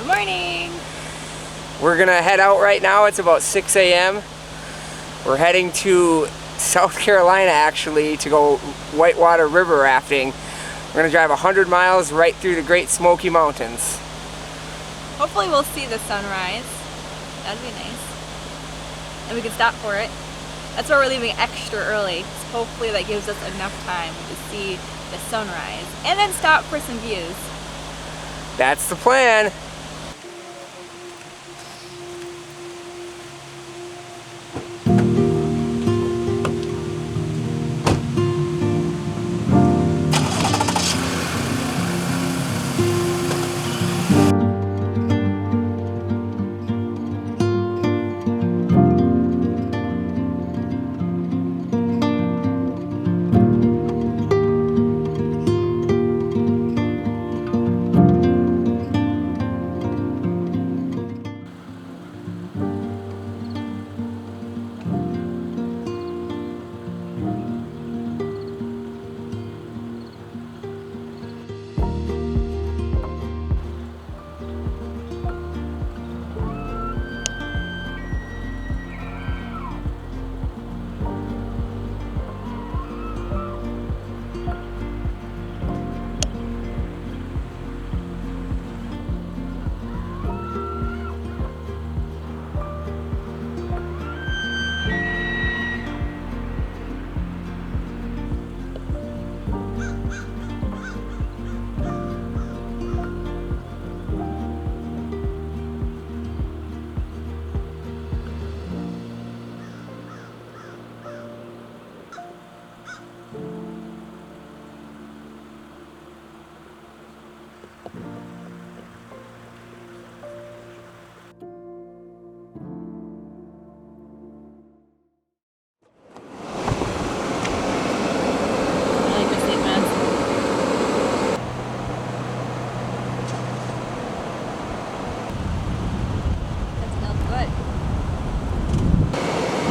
Good morning. We're gonna head out right now. It's about 6 a.m. We're heading to South Carolina actually to go Whitewater River rafting. We're gonna drive 100 miles right through the Great Smoky Mountains. Hopefully we'll see the sunrise. That'd be nice. And we can stop for it. That's why we're leaving extra early. So hopefully that gives us enough time to see the sunrise and then stop for some views. That's the plan.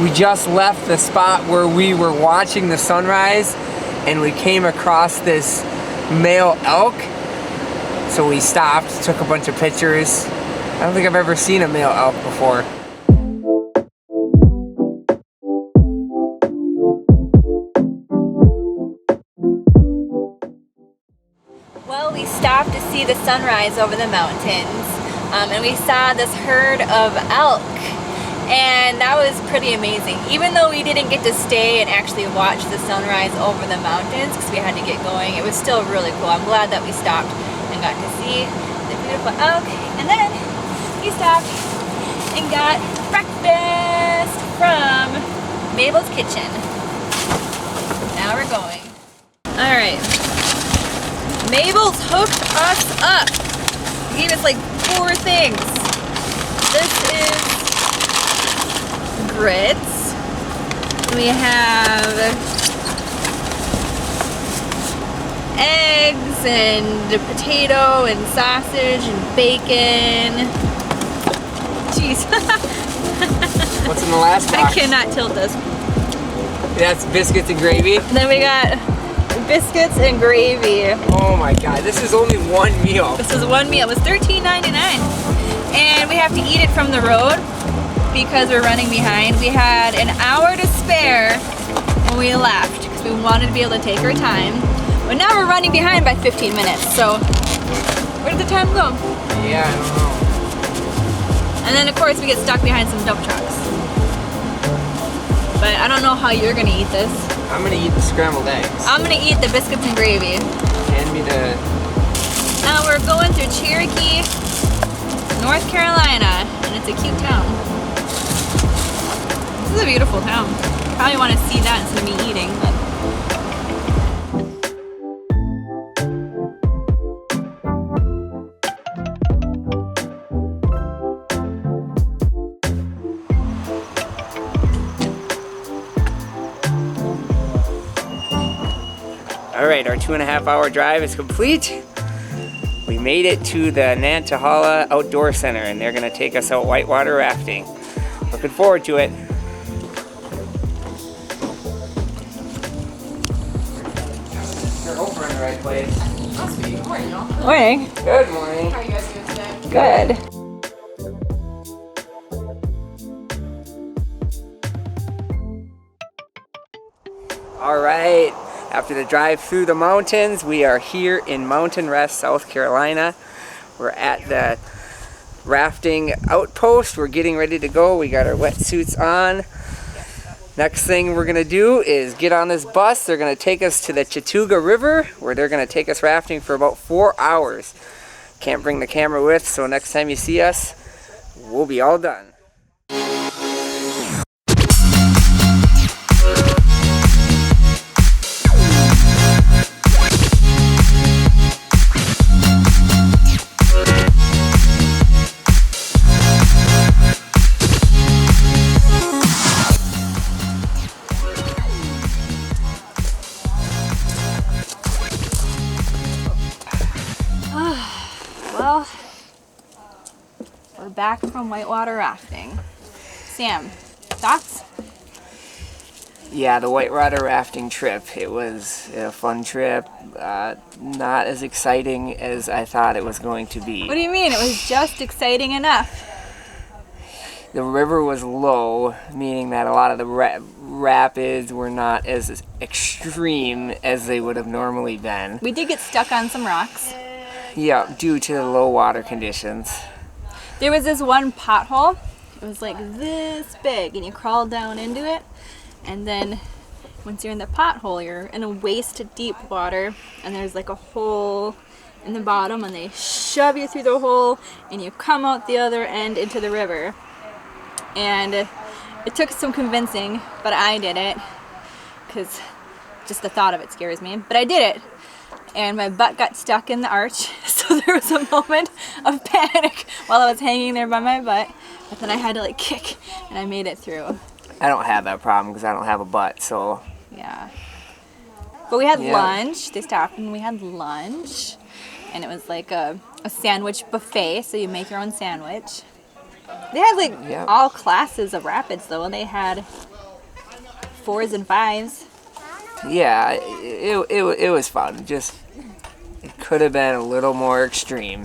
We just left the spot where we were watching the sunrise and we came across this male elk. So we stopped, took a bunch of pictures. I don't think I've ever seen a male elk before. Well, we stopped to see the sunrise over the mountains, and we saw this herd of elk. And that was pretty amazing. Even though we didn't get to stay and actually watch the sunrise over the mountains because we had to get going, it was still really cool. I'm glad that we stopped and got to see the beautiful elk. And then we stopped and got breakfast from Mabel's Kitchen. Now we're going. All right. Mabel's hooked us up. She gave us like 4 things. This is grits. We have eggs and potato and sausage and bacon. Jeez. What's in the last box? I cannot tilt this. That's biscuits and gravy. And then we got biscuits and gravy. Oh my god, this is only one meal. This is one meal. It was $13.99. And we have to eat it from the road because we're running behind. We had an hour to spare when we left because we wanted to be able to take our time. But now we're running behind by 15 minutes. So where did the time go? Yeah, I don't know. And then of course we get stuck behind some dump trucks. But I don't know how you're gonna eat this. I'm gonna eat the scrambled eggs. I'm gonna eat the biscuits and gravy. Hand me the... Now we're going through Cherokee, North Carolina, and it's a cute town. This is a beautiful town. Probably want to see that instead of me eating. But. All right, our 2.5 hour drive is complete. We made it to the Nantahala Outdoor Center and they're gonna take us out whitewater rafting. Looking forward to it. You're over in the right place. Oh, sweet. Good morning, y'all. Morning. Good morning. How are you guys doing today? good. All right, after the drive through the mountains, we are here in Mountain Rest, South Carolina. We're at the rafting outpost. We're getting ready to go. We got our wetsuits on. Next thing we're gonna do is get on this bus. They're gonna take us to the Chattanooga River, where they're gonna take us rafting for about 4 hours. Can't bring the camera with, so next time you see us, we'll be all done. Well, we're back from whitewater rafting. Sam, thoughts? Yeah, the Whitewater Rafting trip. It was a fun trip. Not as exciting as I thought it was going to be. What do you mean? It was just exciting enough. The river was low, meaning that a lot of the rapids were not as extreme as they would have normally been. We did get stuck on some rocks. Yeah, due to the low water conditions. There was this one pothole. It was like this big, and you crawled down into it. And then once you're in the pothole, you're in a waist deep water, and there's like a hole in the bottom, and they shove you through the hole, and you come out the other end into the river. And it took some convincing, but I did it, because just the thought of it scares me. But I did it. And my butt got stuck in the arch, so there was a moment of panic while I was hanging there by my butt, but then I had to like kick, and I made it through. I don't have that problem because I don't have a butt, so. Yeah. But we had lunch. They stopped and we had lunch, and it was like a sandwich buffet, so you make your own sandwich. They had like all classes of rapids though, and they had 4s and 5s. Yeah, it was fun. Just, it could have been a little more extreme.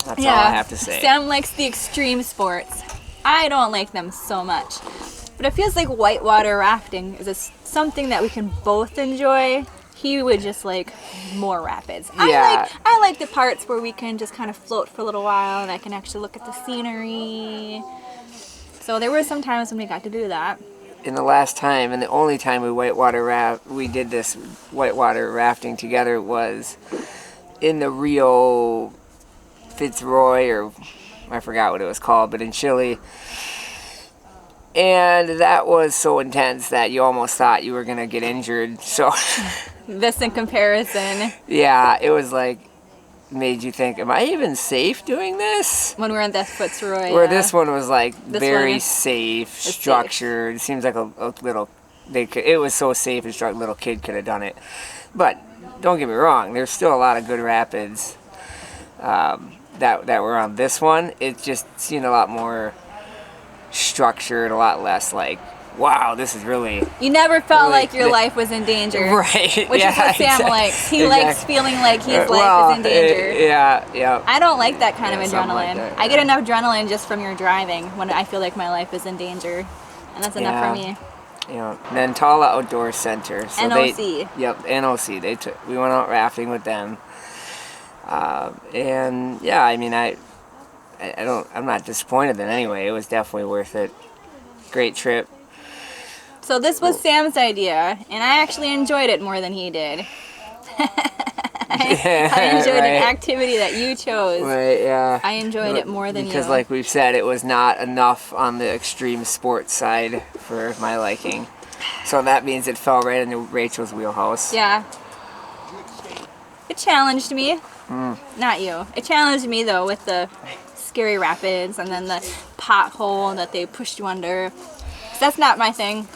That's all I have to say. Sam likes the extreme sports. I don't like them so much. But it feels like whitewater rafting is something that we can both enjoy. He would just like more rapids. Yeah. I like the parts where we can just kind of float for a little while and I can actually look at the scenery. So there were some times when we got to do that. In the last time, and the only time we did this whitewater rafting together was in the Rio Fitzroy, or I forgot what it was called, but in Chile. And that was so intense that you almost thought you were gonna get injured. So this in comparison. Yeah, it was like, made you think, am I even safe doing this? When we were in the Fitzroy. Where this one was like very safe, structured. It seems like a little, it was so safe and structured, a little kid could have done it. But don't get me wrong, there's still a lot of good rapids that were on this one. It just seemed a lot more structured, a lot less like, wow, this is really... You never felt like your life was in danger. Right. Which is what Sam likes. He likes feeling like his life is in danger. Yeah. I don't like that kind of adrenaline. Like I get enough adrenaline just from your driving when I feel like my life is in danger. And that's enough for me. You know, Nantahala Outdoor Center. So NOC. NOC. We went out rafting with them. And yeah, I mean, I'm not disappointed in any way. It was definitely worth it. Great trip. So this was Sam's idea, and I actually enjoyed it more than he did. I enjoyed an activity that you chose. Right, yeah. I enjoyed it more than you. Because like we've said, it was not enough on the extreme sports side for my liking. So that means it fell right into Rachel's wheelhouse. Yeah. It challenged me. Not you. It challenged me though with the scary rapids and then the pothole that they pushed you under. That's not my thing.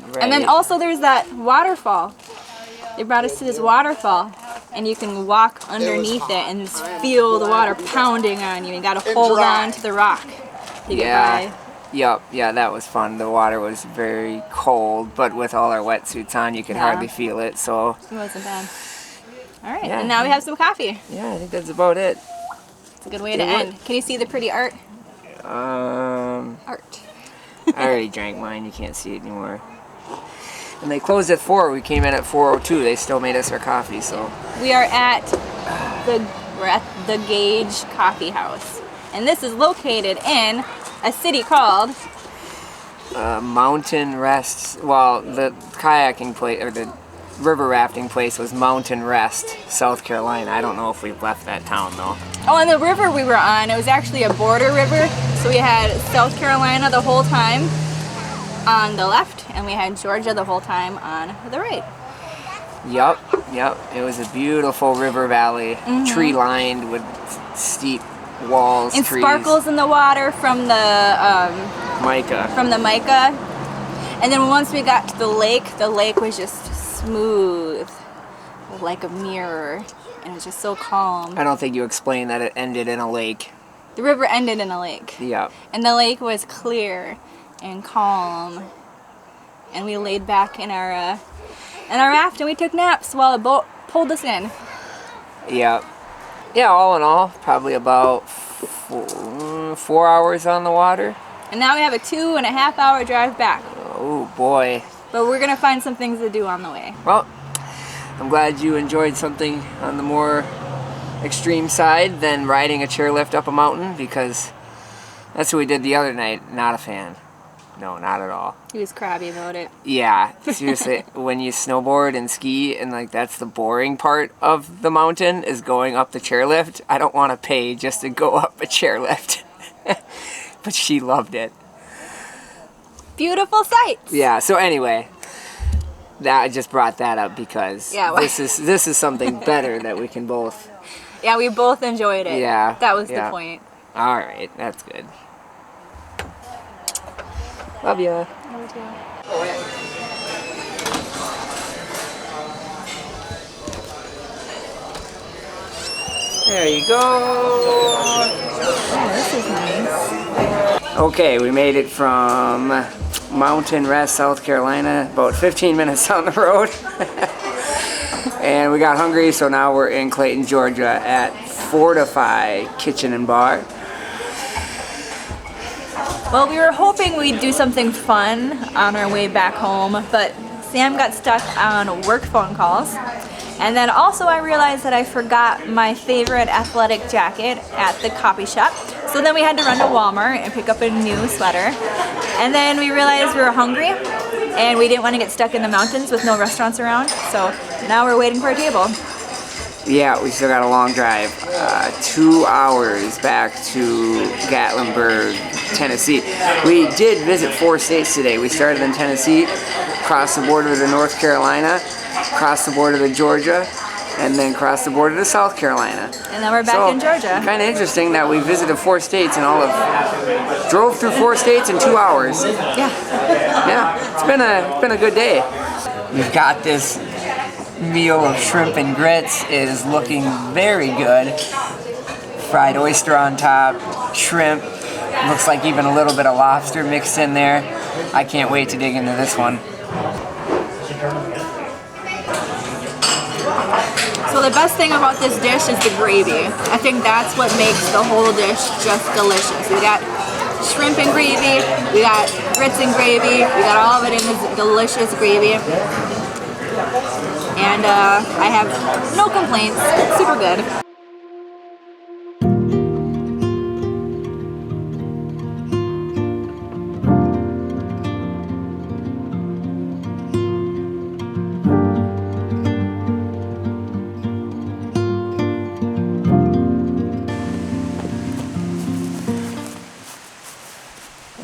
Right. And then also there's that waterfall. They brought us to this waterfall, and you can walk underneath it and just feel the water pounding on you. You gotta hold on to the rock to get by. Yep, yeah, that was fun. The water was very cold, but with all our wetsuits on, you could hardly feel it, so... It wasn't bad. All right, and now we have some coffee. Yeah, I think that's about it. It's a good way to end. Can you see the pretty art? Art. I already drank mine. You can't see it anymore. And they closed at 4. We came in at 4:02. They still made us our coffee. So we're at the Gage Coffee House, and this is located in a city called Mountain Rest. Well, the kayaking place or the river rafting place was Mountain Rest, South Carolina. I don't know if we've left that town though. Oh, and the river we were on, it was actually a border river. So we had South Carolina the whole time on the left, and we had Georgia the whole time on the right. Yep. It was a beautiful river valley, tree lined with steep walls, and trees. Sparkles in the water from the mica. And then once we got to the lake was just smooth, like a mirror, and it was just so calm. I don't think you explained that it ended in a lake. The river ended in a lake. Yep. And the lake was clear and calm, and we laid back in our raft and we took naps while the boat pulled us in. Yep. Yeah, all in all, probably about 4 hours on the water. And now we have a 2.5 hour drive back. Oh boy. But we're gonna find some things to do on the way. Well, I'm glad you enjoyed something on the more extreme side than riding a chairlift up a mountain, because that's what we did the other night. Not a fan. No, not at all. He was crabby about it. Yeah, seriously, when you snowboard and ski and like that's the boring part of the mountain is going up the chairlift. I don't want to pay just to go up a chairlift. But she loved it. Beautiful sights. Yeah, so anyway, that I just brought that up because this is something better that we can both. Yeah, we both enjoyed it. Yeah. That was the point. All right, that's good. Love ya. Love you. There you go. Oh, this is nice. Okay, we made it from Mountain Rest, South Carolina, about 15 minutes down the road. And we got hungry, so now we're in Clayton, Georgia at Fortify Kitchen and Bar. Well, we were hoping we'd do something fun on our way back home, but Sam got stuck on work phone calls. And then also I realized that I forgot my favorite athletic jacket at the coffee shop. So then we had to run to Walmart and pick up a new sweater. And then we realized we were hungry and we didn't want to get stuck in the mountains with no restaurants around. So now we're waiting for a table. Yeah, we still got a long drive. 2 hours back to Gatlinburg, Tennessee. We did visit 4 states today. We started in Tennessee, crossed the border to North Carolina, crossed the border to Georgia, and then crossed the border to South Carolina. And then we're back in Georgia. Kind of interesting that we visited 4 states and drove through 4 states in 2 hours. Yeah. Yeah, it's been a good day. We've got this meal of shrimp and grits. It is looking very good. Fried oyster on top, shrimp. Looks like even a little bit of lobster mixed in there. I can't wait to dig into this one. So the best thing about this dish is the gravy. I think that's what makes the whole dish just delicious. We got shrimp and gravy, we got grits and gravy, we got all of it in this delicious gravy. And I have no complaints. It's super good.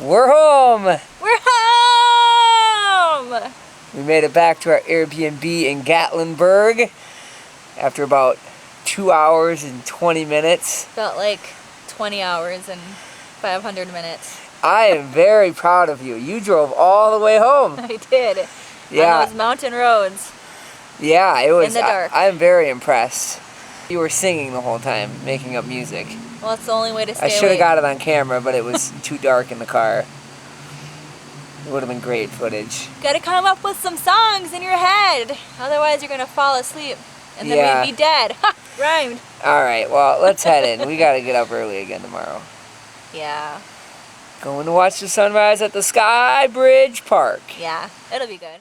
We're home! We're home! We made it back to our Airbnb in Gatlinburg after about 2 hours and 20 minutes. Felt like 20 hours and 500 minutes. I am very proud of you. You drove all the way home. I did. Yeah. On those mountain roads. Yeah, it was. In the dark. I'm very impressed. You were singing the whole time, making up music. Well, it's the only way to stay I should have awake. got it on camera, but it was too dark in the car. It would have been great footage. Gotta come up with some songs in your head. Otherwise, you're gonna fall asleep and then Yeah. we'd be dead. Ha! Rhymed. All right, well, let's head in. We got to get up early again tomorrow. Yeah. Going to watch the sunrise at the Sky Bridge Park. Yeah, it'll be good.